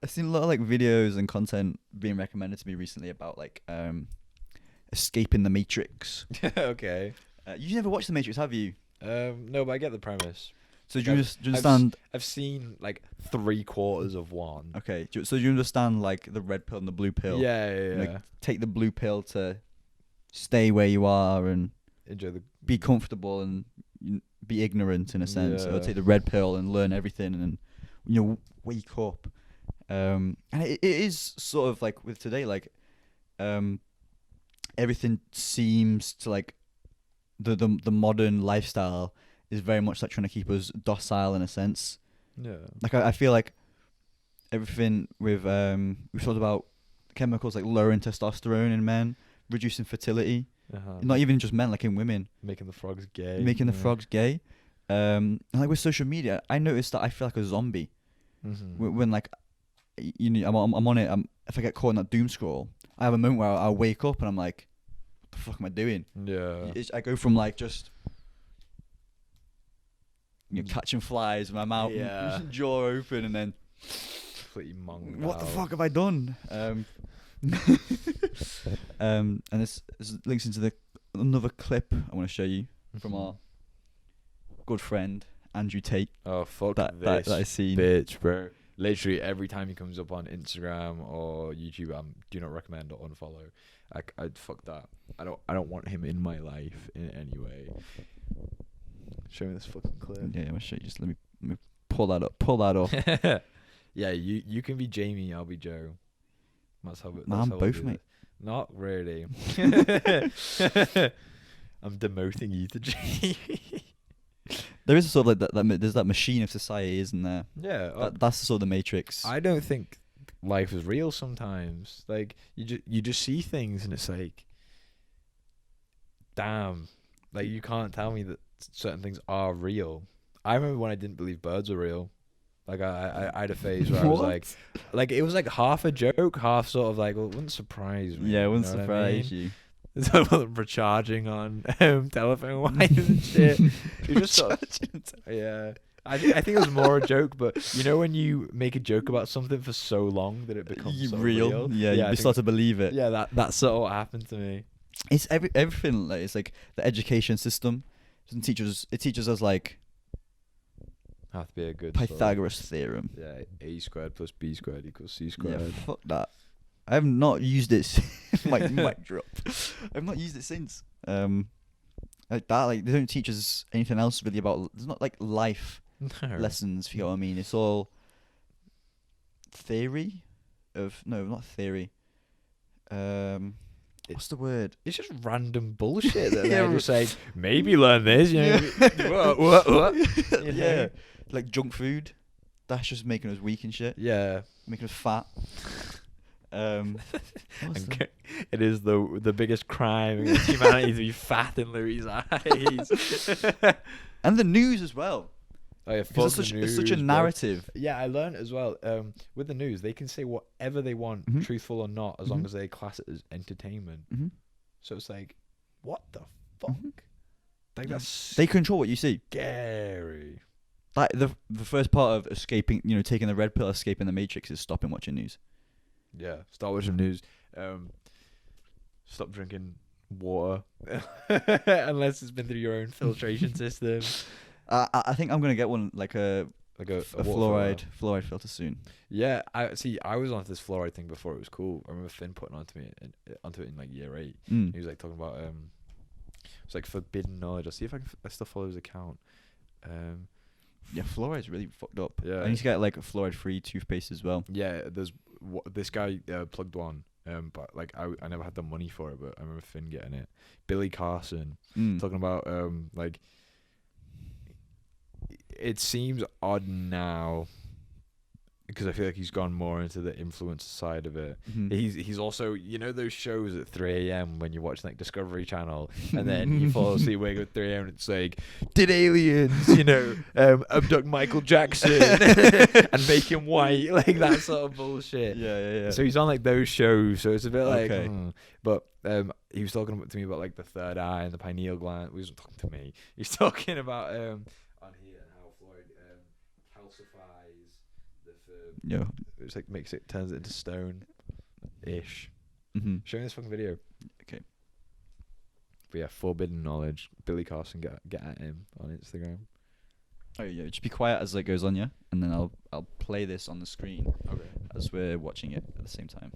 I've seen a lot of like videos and content being recommended to me recently about like escaping the Matrix. Okay. You never watched the Matrix, have you? No, but I get the premise. So do you, I've- do you understand? I've seen like 3/4 of one. Okay, so do you understand like the red pill and the blue pill? Yeah. Like, take the blue pill to stay where you are and Enjoy the. be comfortable and be ignorant in a sense, or Yeah. take the red pill and learn everything and wake up. And it is sort of like with today, like everything seems to like the modern lifestyle is very much like trying to keep us docile in a sense. Yeah. Like I feel like everything with we've talked about chemicals like lowering testosterone in men, reducing fertility. Not even just men, like in women, Making the frogs gay. making the frogs gay. And like with social media, I noticed that I feel like a zombie Mm-hmm. when like I'm on it. If I get caught in that doom scroll, I have a moment where I wake up and I'm like, what the fuck am I doing? Yeah. I go from like just catching flies with my mouth, Yeah. jaw open, and then Completely monged what the out. fuck have I done? And this links into another clip I want to show you from our good friend Andrew Tate Oh fuck that this I seen. bitch, bro. Literally every time he comes up on Instagram or YouTube, do not recommend or unfollow. I'd fuck that. I don't want him in my life in any way. Show me this fucking clip. Yeah, I'm gonna show you. Just let me pull that up. Yeah, you can be Jamie, I'll be Joe. That's how it. Nah, that's I'm how both, we'll do mate. it. Not really. I'm demoting you to Jamie. There is sort of like that there's that machine of society, isn't there? Yeah, That's sort of the Matrix. I don't think life is real sometimes. Like you just see things and it's like, damn, like you can't tell me that certain things are real. I remember when I didn't believe birds were real. Like I had a phase where I was like it was like half a joke, half sort of like, well, it wouldn't surprise me. Yeah, it wouldn't you know what I surprise mean? you. It's like recharging on telephone wires and shit. You just sort of, yeah. I think it was more a joke, but you know when you make a joke about something for so long that it becomes so real. Yeah, I you think- start to believe it. Yeah, that's sort of what happened to me. It's everything. Like it's like the education system doesn't teach us. It teaches us like Have to be a good Pythagoras theorem. Yeah, a squared plus b squared equals c Yeah, squared. fuck that. I have not used it. mic drop. I've not used it since. Like that. Like they don't teach us anything else really about. There's not like life No. lessons. If you know what I mean. It's all theory. Not theory. What's the word? It's just random bullshit that Yeah, they're just like, maybe learn this, you know. what? You know? Yeah, like junk food. That's just making us weak and shit. Yeah. Making us fat. What's And the- it is the biggest crime against humanity to be fat in Louis' eyes. and the news as well. Oh yeah, Because fuck the it's such a news, bro. narrative. Yeah, I learned as well. With the news, they can say whatever they want, Mhm. truthful or not, as long Mhm. as they class it as entertainment. Mm-hmm. So it's like, what the fuck? Mhm. Like Yeah. that's They control what you see. scary. Like the first part of escaping, taking the red pill, escaping the Matrix, is stopping watching news. Yeah, start watching news. Stop drinking water unless it's been through your own filtration system. I think I'm gonna get one like a Like a fluoride filter soon. Yeah, I was on this fluoride thing before it was cool. I remember Finn putting onto it in like year 8. Mm. He was like talking about it's like forbidden knowledge. I'll see if I still follow his account. Yeah, fluoride's really fucked up. Yeah. I need to get like a fluoride-free toothpaste as well. Yeah, there's this guy plugged one. But like I never had the money for it, but I remember Finn getting it. Billy Carson talking about like it seems odd now because I feel like he's gone more into the influencer side of it. Mhm. He's also, those shows at 3 a.m. when you're watching like Discovery Channel and then you fall asleep, wake up at 3 a.m. and it's like, did aliens, abduct Michael Jackson and make him white, like that sort of bullshit. Yeah. So he's on like those shows, so it's a bit like, Okay. But he was talking to me about like the third eye and the pineal gland. He wasn't talking to me. He's talking about on here and how Floyd calcifies the it's like turns it into stone ish. Mm-hmm. Show me this fucking video. Okay. But yeah, forbidden knowledge. Billy Carson, get at him on Instagram. Oh yeah, just be quiet as it goes on, yeah, and then I'll play this on the screen as we're watching it at the same time.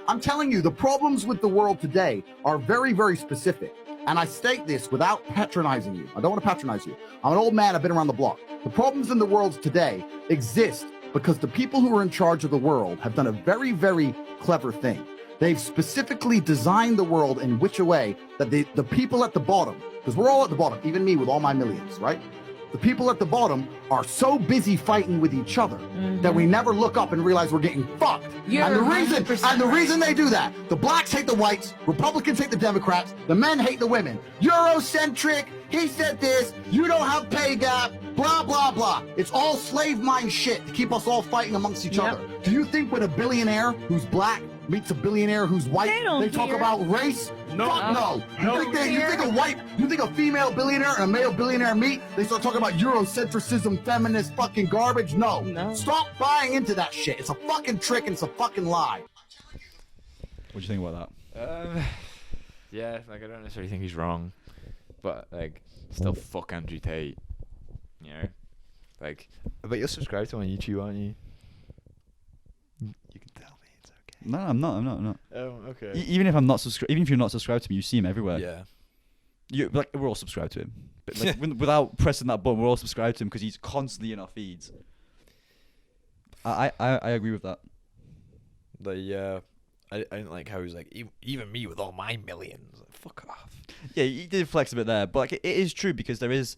I'm telling you, the problems with the world today are very, very specific. And I state this without patronizing you. I don't want to patronize you. I'm an old man. I've been around the block. The problems in the world today exist because the people who are in charge of the world have done a very, very clever thing. They've specifically designed the world in which a way that the people at the bottom, because we're all at the bottom, even me with all my millions, right? The people at the bottom are so busy fighting with each other that we never look up and realize we're getting fucked. And the reason they do that, the blacks hate the whites, Republicans hate the Democrats, the men hate the women. Eurocentric, he said this, you don't have pay gap, blah, blah, blah. It's all slave mind shit to keep us all fighting amongst each other. Do you think when a billionaire who's black meets a billionaire who's white, they talk about race? No. Fuck no. You think a female billionaire and a male billionaire meet, they start talking about Eurocentrism, feminist fucking garbage? No. Stop buying into that shit. It's a fucking trick and it's a fucking lie. What do you think about that? Yeah, like I don't necessarily think he's wrong, but like still fuck Andrew Tate. You know, like but you're subscribed to him on YouTube, aren't you? You can tell me it's okay. No, I'm not. Oh, okay. Even if I'm not even if you're not subscribed to me, you see him everywhere. Yeah. We're all subscribed to him, but like, without pressing that button, we're all subscribed to him because he's constantly in our feeds. I agree with that. I didn't like how he was like even me with all my millions. Like, fuck off. Yeah, he did flex a bit there, but like it is true because there is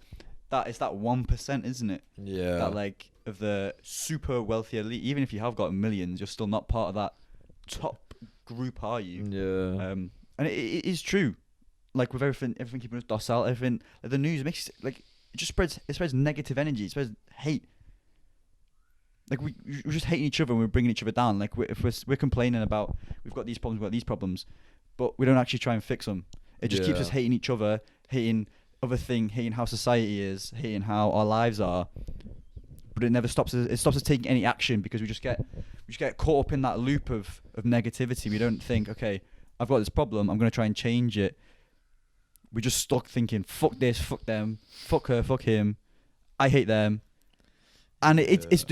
that it's that 1%, isn't it? Yeah. That like of the super wealthy elite. Even if you have got millions, you're still not part of that top group, are you? Yeah. And it is true. Like with everything keeping us docile, everything like the news makes like it spreads negative energy, it spreads hate. Like we're just hating each other and we're bringing each other down. Like if we're complaining about we've got these problems, but we don't actually try and fix them. It just keeps us hating each other, hating other thing, hating how society is, hating how our lives are. But it never stops us. It stops us taking any action because we just get caught up in that loop of negativity. We don't think, okay, I've got this problem, I'm gonna try and change it. We're just stuck thinking, fuck this, fuck them, fuck her, fuck him. I hate them. And it's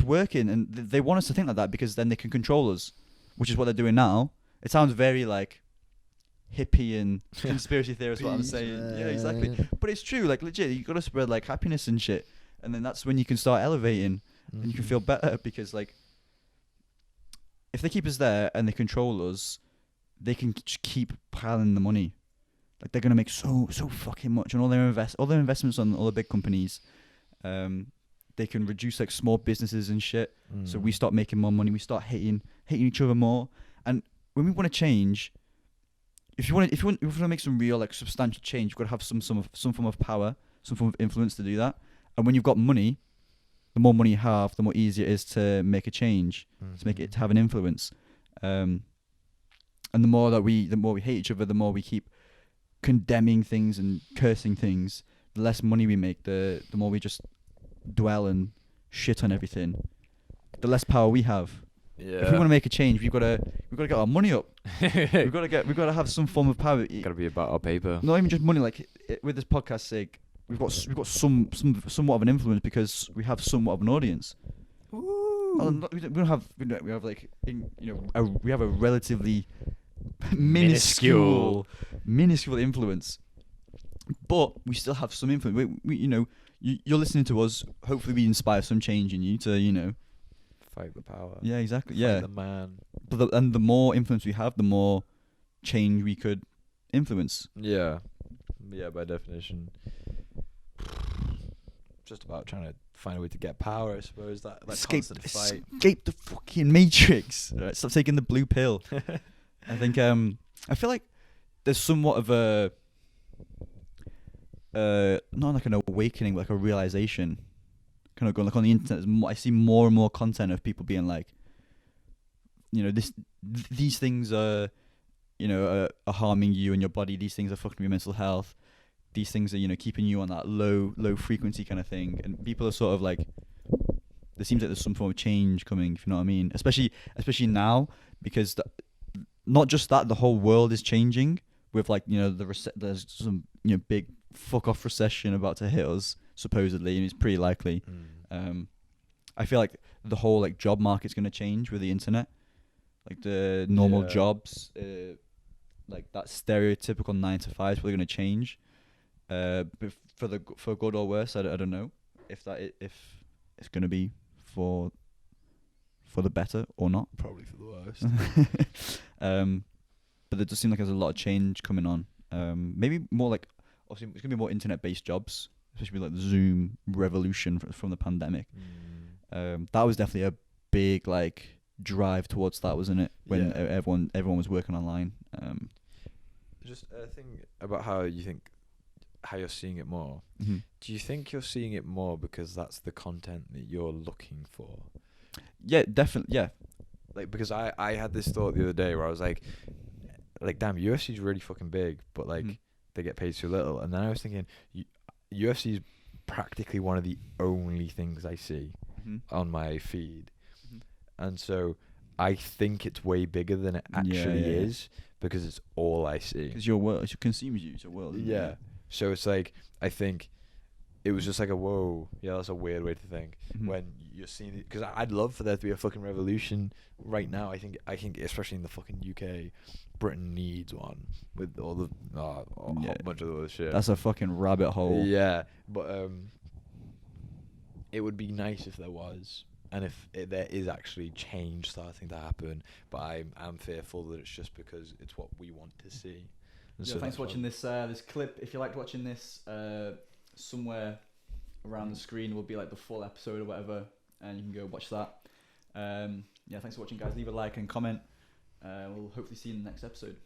working, and they want us to think like that because then they can control us, which is what they're doing now. It sounds very like hippie and conspiracy theorist what I'm saying. Yeah, exactly. But it's true. Like legit, you gotta spread like happiness and shit, and then that's when you can start elevating and you can feel better because like if they keep us there and they control us, they can just keep piling the money. Like they're gonna make so fucking much on all their investments on all the big companies. They can reduce like small businesses and shit. So we start making more money. We start hating each other more. And when we want to change, if you want to make some real like substantial change, you've got to have some form of power, some form of influence to do that. And when you've got money, the more money you have, the more easier it is to make a change, to have an influence. And the more we hate each other, the more we keep condemning things and cursing things. The less money we make, the more we just dwell and shit on everything. The less power we have. Yeah. If we want to make a change, we've got to get our money up. we've got to have some form of power. Got to be about our paper. Not even just money. Like with this podcast's sake, we've got somewhat of an influence because we have somewhat of an audience. Ooh. We have like we have a relatively minuscule influence, but we still have some influence. You're listening to us. Hopefully, we inspire some change in you to fight the power. Yeah, exactly. Fight the man. But the more influence we have, the more change we could influence. Yeah, by definition. Just about trying to find a way to get power, I suppose. That constant fight. Escape the fucking matrix. Right, stop taking the blue pill. I think I feel like there's somewhat of a not like an awakening, but like a realization. Kind of going like on the internet. I see more and more content of people being like, these things are harming you and your body. These things are fucking your mental health. these things are, you know, keeping you on that low frequency kind of thing, and people are sort of like, there seems like there's some form of change coming, if you know what I mean, especially now, because not just that, the whole world is changing with, like, you know, there's some, you know, big fuck off recession about to hit us supposedly, and it's pretty likely. I feel like the whole, like, job market's going to change with the internet, like the normal jobs, like that stereotypical 9 to 5 is probably going to change, but for good or worse. I don't know if it's going to be for the better or not. Probably for the worst. But there does seem like there's a lot of change coming on. Maybe more like, obviously it's going to be more internet-based jobs, especially like the Zoom revolution from the pandemic. That was definitely a big, like, drive towards that, wasn't it? When everyone was working online. Just a thing about how you're seeing it more. Mm-hmm. Do you think you're seeing it more because that's the content that you're looking for? Yeah, definitely. Yeah. Like, because I had this thought the other day where I was like, damn, UFC's really fucking big, but like they get paid too little. And then I was thinking, UFC's practically one of the only things I see on my feed. And so I think it's way bigger than it actually is, because it's all I see. Because your world, it consumes you. It's your world. Isn't it? So it's like, I think it was just like a whoa. Yeah, that's a weird way to think. When you're seeing it, because I'd love for there to be a fucking revolution right now. I think especially in the fucking UK, Britain needs one with all the a whole bunch of other shit. That's a fucking rabbit hole. Yeah, but it would be nice if there was. And if there is actually change starting to happen, but I'm fearful that it's just because it's what we want to see. So thanks for watching this clip. If you liked watching this, somewhere around the screen will be like the full episode or whatever, and you can go watch that. Thanks for watching, guys. Leave a like and comment. We'll hopefully see you in the next episode.